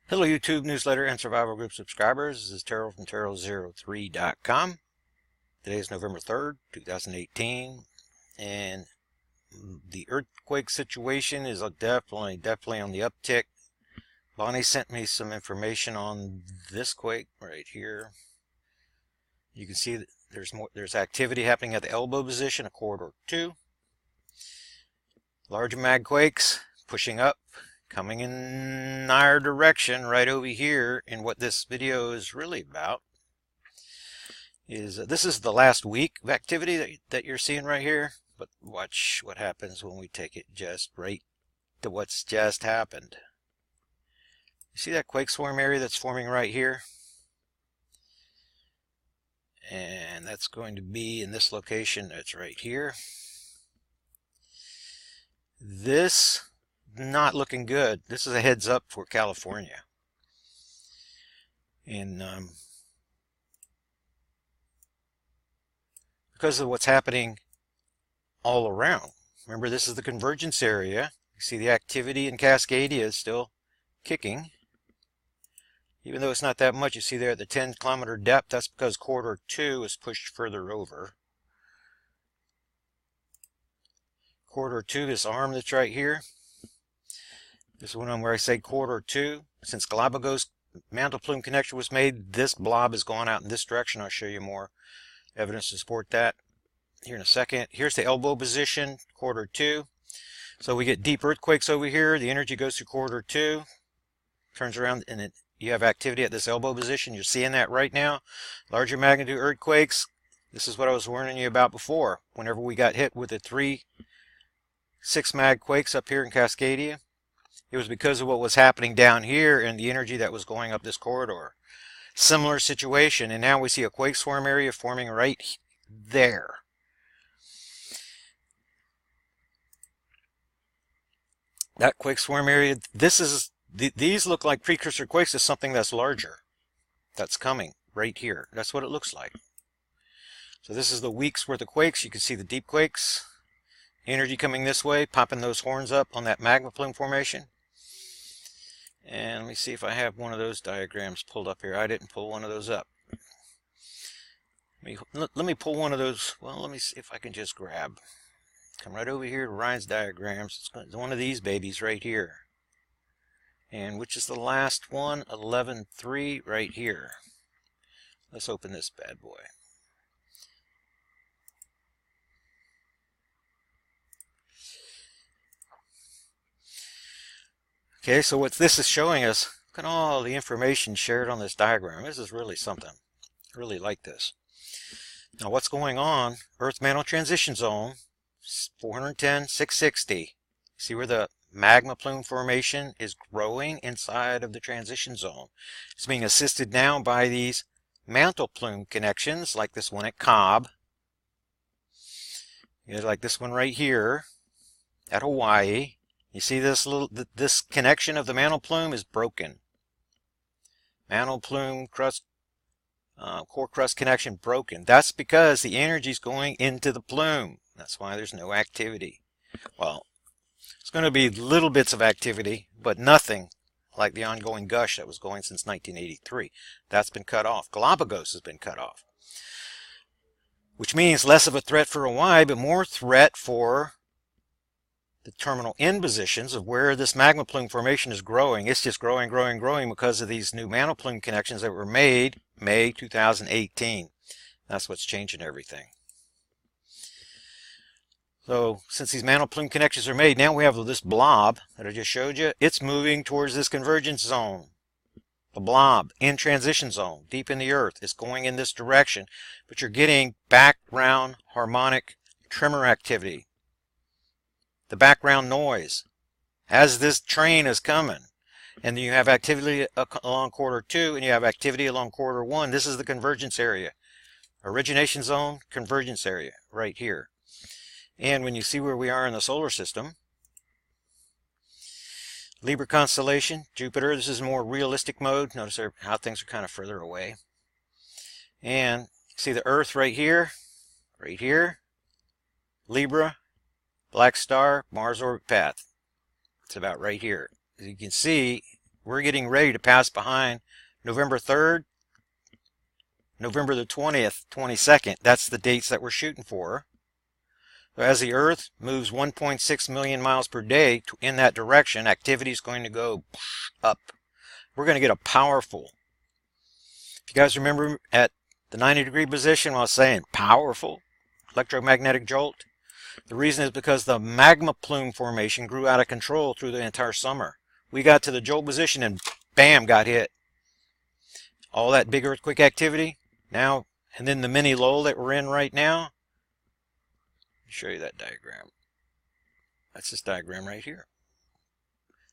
Hello YouTube newsletter and survival group subscribers. This is Terrell from Terrell03.com. Today is November 3rd, 2018, and the earthquake situation is definitely on the uptick. Bonnie sent me some information on this quake right here. You can see that there's activity happening at the elbow position of corridor 2. Large mag quakes pushing up, coming in our direction right over here. And what this video is really about is this is the last week of activity that you're seeing right here, but watch what happens when we take it just right to what's just happened. You see that quake swarm area that's forming right here? And that's going to be in this location that's right here. This not looking good. This is a heads up for California. And because of what's happening all around. Remember, this is the convergence area. You see the activity in Cascadia is still kicking. Even though it's not that much, you see there at the 10-kilometer depth, that's because corridor 2 is pushed further over. Corridor 2, this arm that's right here. This one where I say corridor 2. Since Galapagos mantle plume connection was made, this blob has gone out in this direction. I'll show you more evidence to support that here in a second. Here's the elbow position, corridor 2. So we get deep earthquakes over here. The energy goes through corridor 2, turns around, and you have activity at this elbow position. You're seeing that right now. Larger magnitude earthquakes. This is what I was warning you about before. Whenever we got hit with the 3.6 mag quakes up here in Cascadia, it was because of what was happening down here and the energy that was going up this corridor. Similar situation, and now we see a quake swarm area forming right there. That quake swarm area, these look like precursor quakes to something that's larger. That's coming right here. That's what it looks like. So this is the week's worth of quakes. You can see the deep quakes. Energy coming this way, popping those horns up on that magma plume formation. And let me see if I have one of those diagrams pulled up here. I didn't pull one of those up. Let me pull one of those. Well, let me see if I can just grab. Come right over here to Ryan's diagrams. It's one of these babies right here. And which is the last one? 11.3 right here. Let's open this bad boy. Okay, so what this is showing us, look at all the information shared on this diagram. This is really something. I really like this. Now what's going on? Earth mantle transition zone, 410, 660. See where the magma plume formation is growing inside of the transition zone. It's being assisted now by these mantle plume connections, like this one at Cobb. Like this one right here at Hawaii. You see this connection of the mantle plume is broken. Mantle plume crust, core crust connection broken. That's because the energy is going into the plume. That's why there's no activity. Well, it's going to be little bits of activity, but nothing like the ongoing gush that was going since 1983. That's been cut off. Galapagos has been cut off. Which means less of a threat for Hawaii, but more threat for the terminal end positions of where this magma plume formation is growing. It's just growing because of these new mantle plume connections that were made May 2018. That's what's changing everything. So since these mantle plume connections are made, now we have this blob that I just showed you. It's moving towards this convergence zone. The blob in transition zone, deep in the earth, is going in this direction, but you're getting background harmonic tremor activity. The background noise as this train is coming. And then you have activity along corridor 2 and you have activity along corridor 1. This is the convergence area. Origination zone, convergence area right here. And when you see where we are in the solar system, Libra constellation, Jupiter, this is more realistic mode. Notice how things are kind of further away. And see the Earth right here, Libra, Black Star, Mars orbit path. It's about right here. As you can see, we're getting ready to pass behind November 3rd, November the 20th, 22nd. That's the dates that we're shooting for. So as the Earth moves 1.6 million miles per day in that direction, activity is going to go up. We're going to get a powerful, if you guys remember at the 90-degree position when I was saying powerful electromagnetic jolt, the reason is because the magma plume formation grew out of control through the entire summer. We got to the jolt position and bam, got hit. All that big earthquake activity now, and then the mini lull that we're in right now. Let me show you that diagram. That's this diagram right here.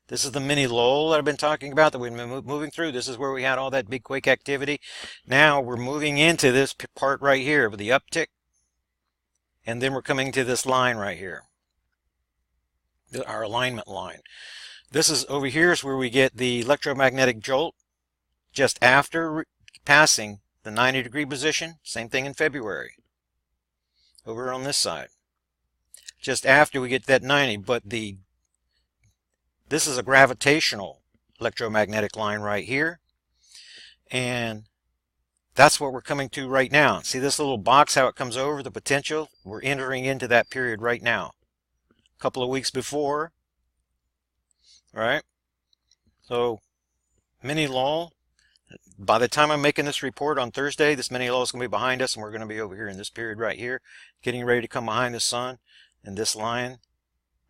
This is the mini lull that I've been talking about that we've been moving through. This is where we had all that big quake activity. Now we're moving into this part right here with the uptick. And then we're coming to this line right here. Our alignment line. This is over here is where we get the electromagnetic jolt just after passing the 90-degree position. Same thing in February. Over on this side. Just after we get that 90, but this is a gravitational electromagnetic line right here. And that's what we're coming to right now. See this little box, how it comes over, the potential? We're entering into that period right now. A couple of weeks before. Right? So, mini lull. By the time I'm making this report on Thursday, this mini lull is going to be behind us, and we're going to be over here in this period right here, getting ready to come behind the sun, and this line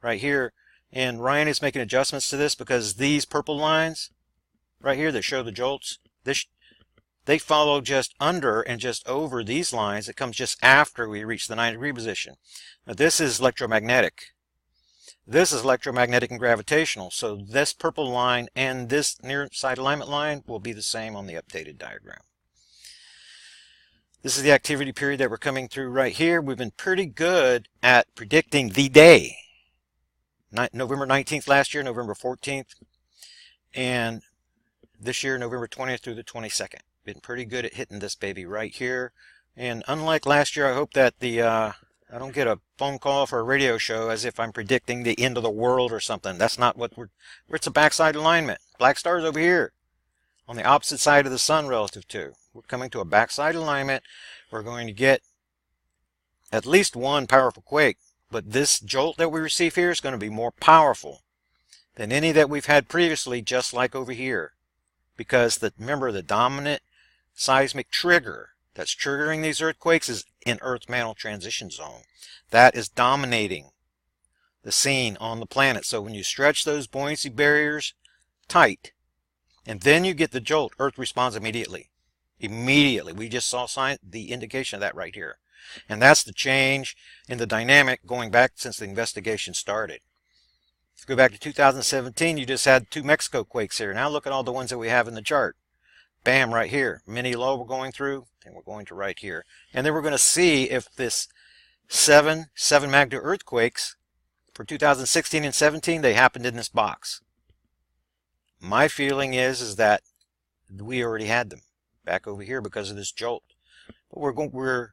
right here. And Ryan is making adjustments to this because these purple lines right here that show the jolts, they follow just under and just over these lines. It comes just after we reach the 90-degree position. Now this is electromagnetic. This is electromagnetic and gravitational. So this purple line and this near side alignment line will be the same on the updated diagram. This is the activity period that we're coming through right here. We've been pretty good at predicting the day. November 19th last year, November 14th, and this year, November 20th through the 22nd. Been pretty good at hitting this baby right here. And unlike last year, I hope that I don't get a phone call for a radio show as if I'm predicting the end of the world or something. That's not what it's a backside alignment. Black star's over here on the opposite side of the sun relative to. We're coming to a backside alignment. We're going to get at least one powerful quake. But this jolt that we receive here is going to be more powerful than any that we've had previously, just like over here. Because remember, the dominant seismic trigger that's triggering these earthquakes is in Earth mantle transition zone. That is dominating the scene on the planet. So when you stretch those buoyancy barriers tight, and then you get the jolt, Earth responds immediately. Immediately. We just saw the indication of that right here. And that's the change in the dynamic going back since the investigation started. If you go back to 2017, you just had 2 Mexico quakes here. Now look at all the ones that we have in the chart. Bam, right here. Mini low we're going through, and we're going to right here. And then we're going to see if this 7 magnitude earthquakes for 2016 and 17, they happened in this box. My feeling is that we already had them back over here because of this jolt. But we're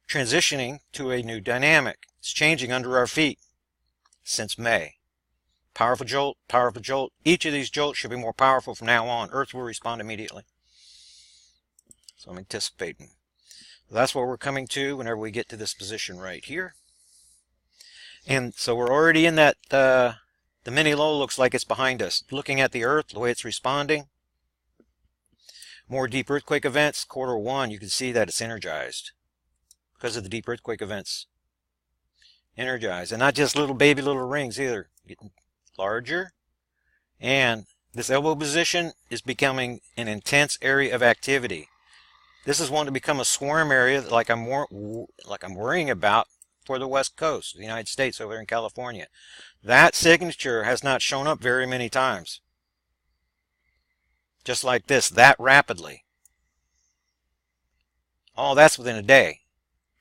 transitioning to a new dynamic. It's changing under our feet since May. Powerful jolt, powerful jolt. Each of these jolts should be more powerful from now on. Earth will respond immediately. So I'm anticipating. That's what we're coming to whenever we get to this position right here. And so we're already in that, the mini lull looks like it's behind us. Looking at the Earth, the way it's responding. More deep earthquake events. Quarter 1, you can see that it's energized. Because of the deep earthquake events. Energized. And not just little baby little rings either. Getting larger. And this elbow position is becoming an intense area of activity. This is one to become a swarm area like I'm worrying about for the West Coast of the United States over there in California. That signature has not shown up very many times. Just like this, that rapidly. All that's within a day.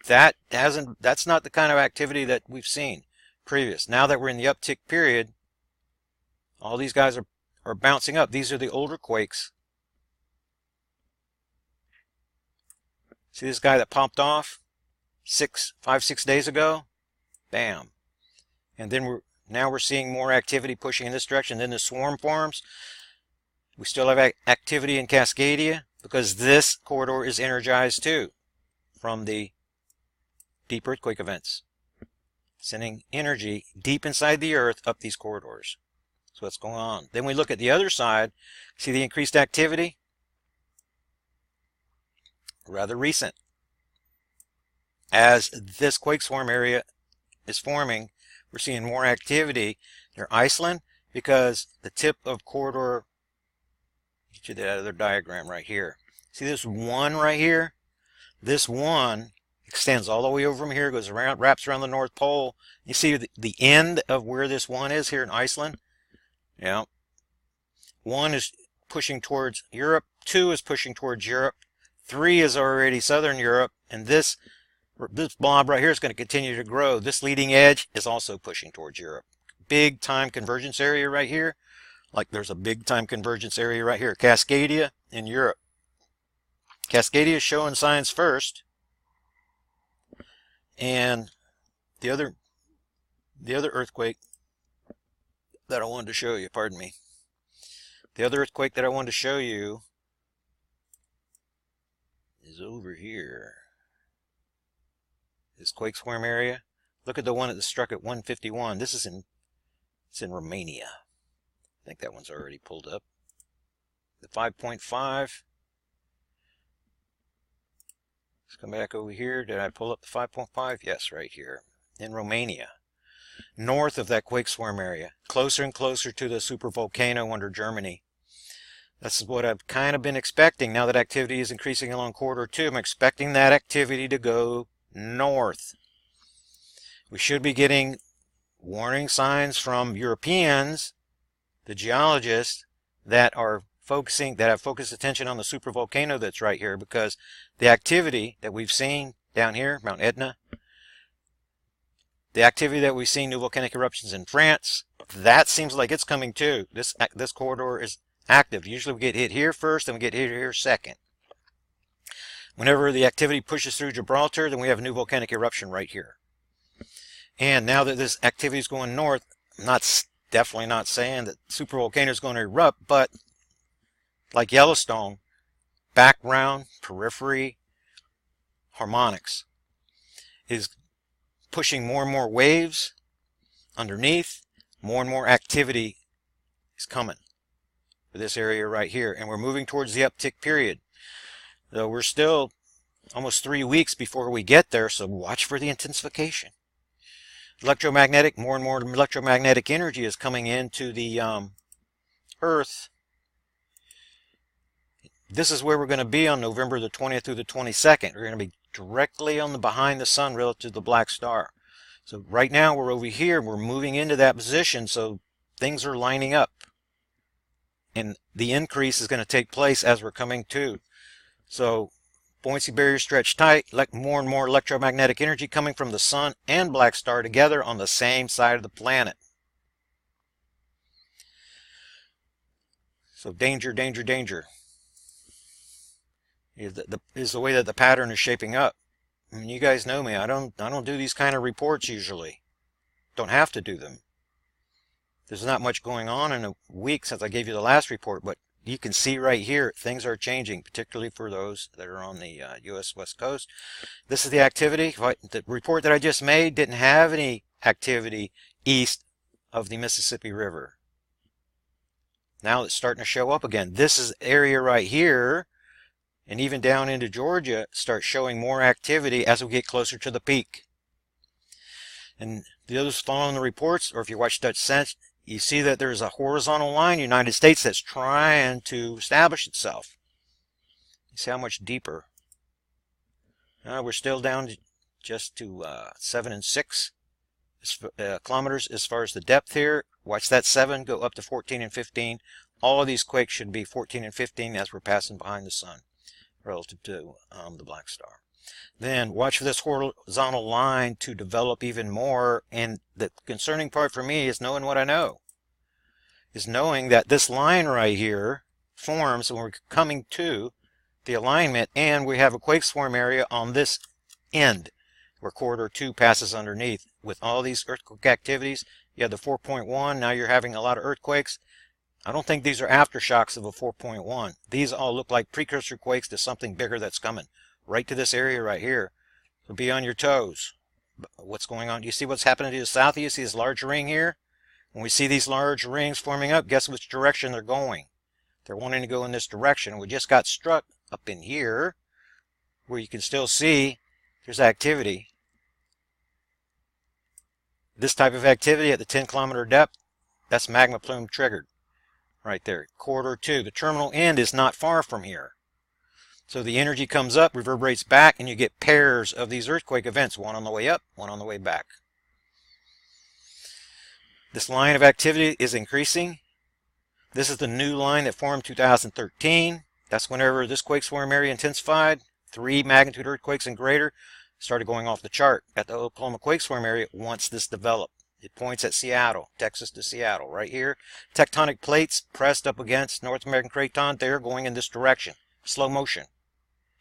That's not the kind of activity that we've seen previous. Now that we're in the uptick period, all these guys are bouncing up. These are the older quakes. See this guy that popped off 5-6 days ago? Bam. And then now we're seeing more activity pushing in this direction. Then the swarm forms. We still have activity in Cascadia because this corridor is energized too from the deep earthquake events, sending energy deep inside the earth up these corridors. So what's going on? Then we look at the other side, see the increased activity? Rather recent. As this quake swarm area is forming, we're seeing more activity near Iceland because the tip of corridor, get you that other diagram right here. See this one right here? This one extends all the way over from here, goes around, wraps around the North Pole. You see the end of where this one is here in Iceland? Yeah. One is pushing towards Europe, 2 is pushing towards Europe, 3 is already Southern Europe, and this blob right here is going to continue to grow. This leading edge is also pushing towards Europe. Big time convergence area right here. Like there's a big time convergence area right here. Cascadia in Europe. Cascadia is showing signs first. And the other earthquake that I wanted to show you, pardon me. The other earthquake that I wanted to show you is over here. This quake swarm area. Look at the one that struck at 151. This is it's in Romania. I think that one's already pulled up. The 5.5. Let's come back over here. Did I pull up the 5.5? Yes, right here in Romania. North of that quake swarm area. Closer and closer to the supervolcano under Germany. That's what I've kind of been expecting. Now that activity is increasing along corridor 2, I'm expecting that activity to go north. We should be getting warning signs from Europeans, the geologists, that have focused attention on the supervolcano that's right here, because the activity that we've seen down here, Mount Etna, the activity that we've seen, new volcanic eruptions in France, that seems like it's coming too. This corridor is active. Usually we get hit here first, then we get hit here second. Whenever the activity pushes through Gibraltar, then we have a new volcanic eruption right here. And now that this activity is going north, I'm definitely not saying that supervolcano is going to erupt, but like Yellowstone, background, periphery, harmonics is pushing more and more waves underneath. More and more activity is coming for this area right here, and we're moving towards the uptick period. Though we're still almost 3 weeks before we get there, so watch for the intensification. Electromagnetic, more and more electromagnetic energy is coming into the Earth. This is where we're going to be on November the 20th through the 22nd. We're going to be directly on the behind the sun relative to the black star. So right now we're over here. We're moving into that position, so things are lining up. And the increase is going to take place as we're coming to. So buoyancy barrier stretched tight, like more and more electromagnetic energy coming from the sun and black star together on the same side of the planet. So danger, danger, danger is the way that the pattern is shaping up. I mean, you guys know me. I don't do these kind of reports usually. Don't have to do them. There's not much going on in a week since I gave you the last report, but you can see right here things are changing, particularly for those that are on the U.S. West Coast. This is the activity. The report that I just made didn't have any activity east of the Mississippi River. Now it's starting to show up again. This is the area right here, and even down into Georgia starts showing more activity as we get closer to the peak. And the others following the reports, or if you watch Dutch Sense, you see that there's a horizontal line, United States, that's trying to establish itself. You see how much deeper? We're still down just to 7 and 6 kilometers as far as the depth here. Watch that 7 go up to 14 and 15. All of these quakes should be 14 and 15 as we're passing behind the sun relative to the black star. Then watch for this horizontal line to develop even more. And the concerning part for me is knowing what I know. Is knowing that this line right here forms when we're coming to the alignment, and we have a quake swarm area on this end where corridor 2 passes underneath. With all these earthquake activities, you have the 4.1, now you're having a lot of earthquakes. I don't think these are aftershocks of a 4.1. These all look like precursor quakes to something bigger that's coming right to this area right here. So be on your toes. What's going on? Do you see what's happening to the south? You see this large ring here? When we see these large rings forming up, guess which direction they're going? They're wanting to go in this direction. We just got struck up in here where you can still see there's activity. This type of activity at the 10-kilometer depth, that's magma plume triggered right there. Corridor 2. The terminal end is not far from here. So the energy comes up, reverberates back, and you get pairs of these earthquake events, one on the way up, one on the way back. This line of activity is increasing. This is the new line that formed 2013. That's whenever this quake swarm area intensified. 3 magnitude earthquakes and greater started going off the chart at the Oklahoma quake swarm area once this developed. It points at Seattle, Texas to Seattle, right here. Tectonic plates pressed up against North American craton. They're going in this direction. Slow motion.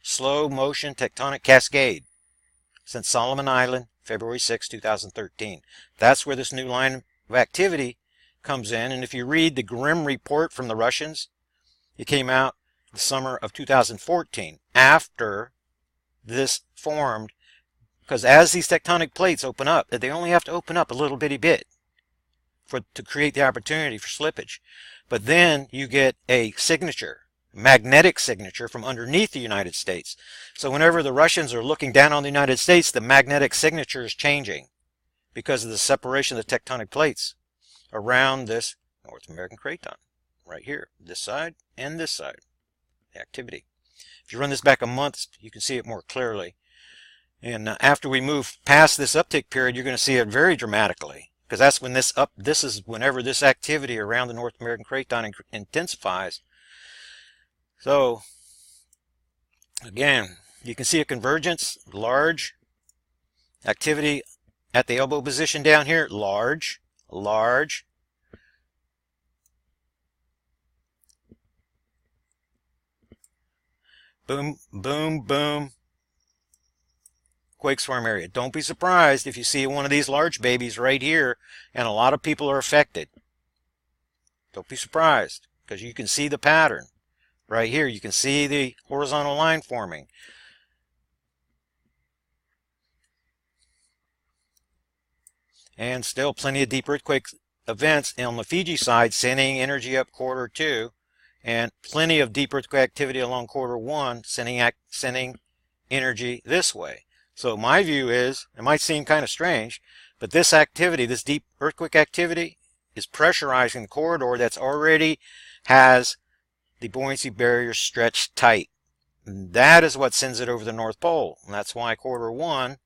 Slow motion tectonic cascade since Solomon Island, February 6, 2013. That's where this new line of activity comes in. And if you read the grim report from the Russians, it came out the summer of 2014 after this formed, because as these tectonic plates open up, they only have to open up a little bitty bit to create the opportunity for slippage. But then you get a signature, magnetic signature from underneath the United States. So whenever the Russians are looking down on the United States, the magnetic signature is changing because of the separation of the tectonic plates around this North American craton right here, this side and this side. The activity. If you run this back a month, you can see it more clearly. And after we move past this uptick period, you're going to see it very dramatically, because that's when this is whenever this activity around the North American craton intensifies. So again, you can see a convergence, large activity at the elbow position down here, large, large. Boom, boom, boom. Quake swarm area. Don't be surprised if you see one of these large babies right here and a lot of people are affected. Don't be surprised, because you can see the pattern right here. You can see the horizontal line forming. And still plenty of deep earthquake events on the Fiji side, sending energy up corridor 2. And plenty of deep earthquake activity along corridor 1, sending energy this way. So my view is, it might seem kind of strange, but this activity, this deep earthquake activity, is pressurizing the corridor that's already has the buoyancy barrier stretched tight. And that is what sends it over the North Pole. And that's why corridor 1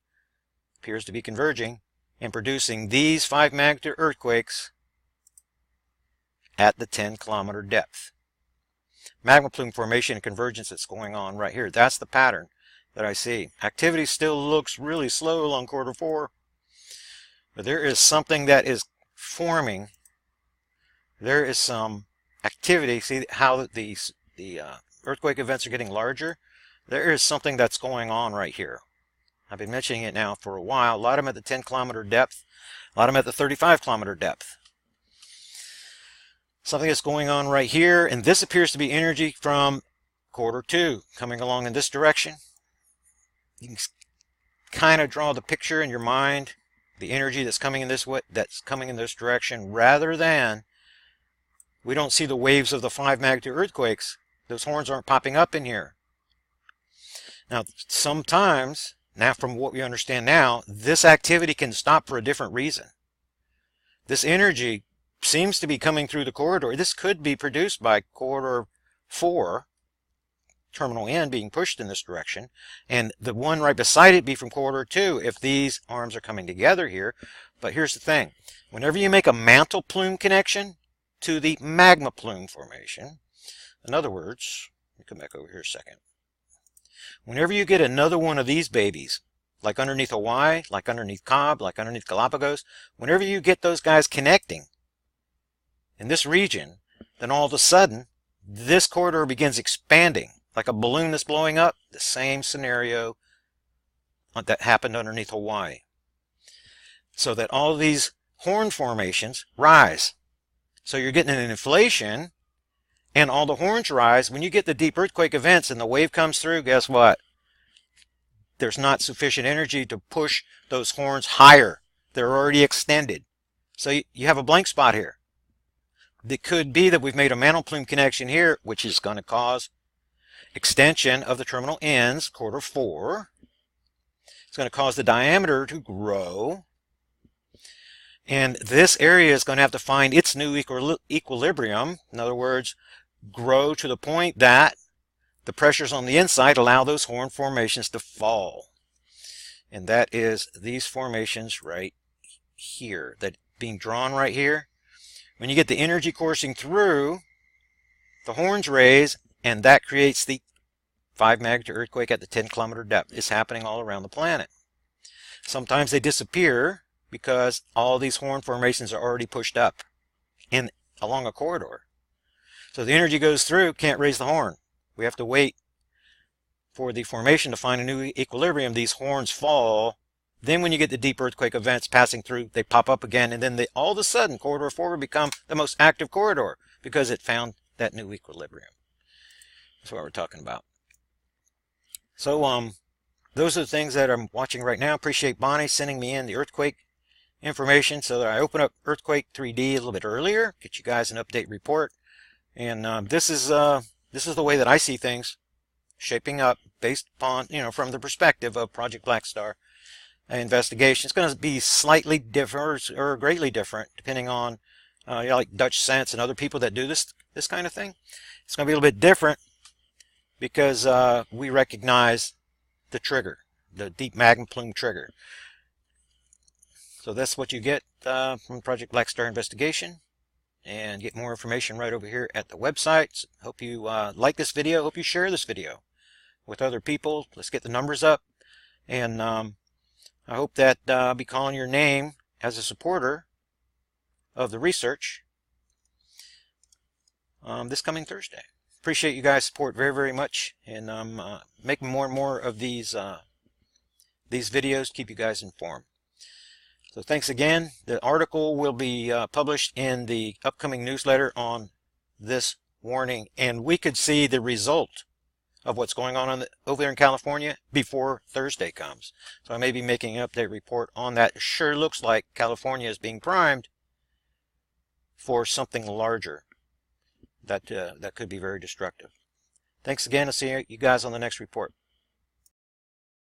appears to be converging and producing these 5 magnitude earthquakes at the 10-kilometer depth. Magma plume formation and convergence that's going on right here. That's the pattern that I see. Activity still looks really slow along corridor 4, but there is something that is forming. There is some activity. See how the earthquake events are getting larger? There is something that's going on right here. I've been mentioning it now for a while. A lot of them at the 10-kilometer depth, a lot of them at the 35-kilometer depth. Something that's going on right here, and this appears to be energy from corridor 2 coming along in this direction. You can kind of draw the picture in your mind, the energy that's coming in this way, that's coming in this direction, rather than we don't see the waves of the 5 magnitude earthquakes. Those horns aren't popping up in here. Now, sometimes, now from what we understand now, this activity can stop for a different reason. This energy seems to be coming through the corridor. This could be produced by corridor 4, terminal end being pushed in this direction, and the one right beside it be from corridor 2 if these arms are coming together here. But here's the thing. Whenever you make a mantle plume connection to the magma plume formation, in other words, let me come back over here a second. Whenever you get another one of these babies, like underneath Hawaii, like underneath Cobb, like underneath Galapagos, whenever you get those guys connecting in this region, then all of a sudden, this corridor begins expanding like a balloon that's blowing up. The same scenario that happened underneath Hawaii. So that all of these horn formations rise. So you're getting an inflation, and all the horns rise. When you get the deep earthquake events and the wave comes through, guess what? There's not sufficient energy to push those horns higher. They're already extended. So you have a blank spot here. It could be that we've made a mantle plume connection here, which is going to cause extension of the terminal ends, quarter 4. It's going to cause the diameter to grow. And this area is going to have to find its new equilibrium. In other words, grow to the point that the pressures on the inside allow those horn formations to fall. And that is these formations right here, that being drawn right here. When you get the energy coursing through, the horns raise, and that creates the 5 magnitude earthquake at the 10-kilometer depth. It's happening all around the planet. Sometimes they disappear because all these horn formations are already pushed up along a corridor. So the energy goes through, can't raise the horn. We have to wait for the formation to find a new equilibrium. These horns fall. Then when you get the deep earthquake events passing through, they pop up again, and then all of a sudden corridor 4 will become the most active corridor because it found that new equilibrium. That's what we're talking about. So those are the things that I'm watching right now. Appreciate Bonnie sending me in the earthquake information so that I open up Earthquake 3D a little bit earlier, get you guys an update report. And this is the way that I see things shaping up based upon, from the perspective of Project Black Star investigation. It's going to be slightly different or greatly different depending on like Dutch Sense and other people that do this kind of thing. It's going to be a little bit different because we recognize the trigger, the deep magma plume trigger. So that's what you get from Project Black Star Investigation, and get more information right over here at the website. So hope you like this video. Hope you share this video with other people. Let's get the numbers up, and I hope that I'll be calling your name as a supporter of the research this coming Thursday. Appreciate you guys' support very, very much, and I'm making more and more of these videos, keep you guys informed. So thanks again. The article will be published in the upcoming newsletter on this warning, and we could see the result of what's going on over there in California before Thursday comes. So I may be making an update report on that. It sure looks like California is being primed for something larger that could be very destructive. Thanks again. I'll see you guys on the next report.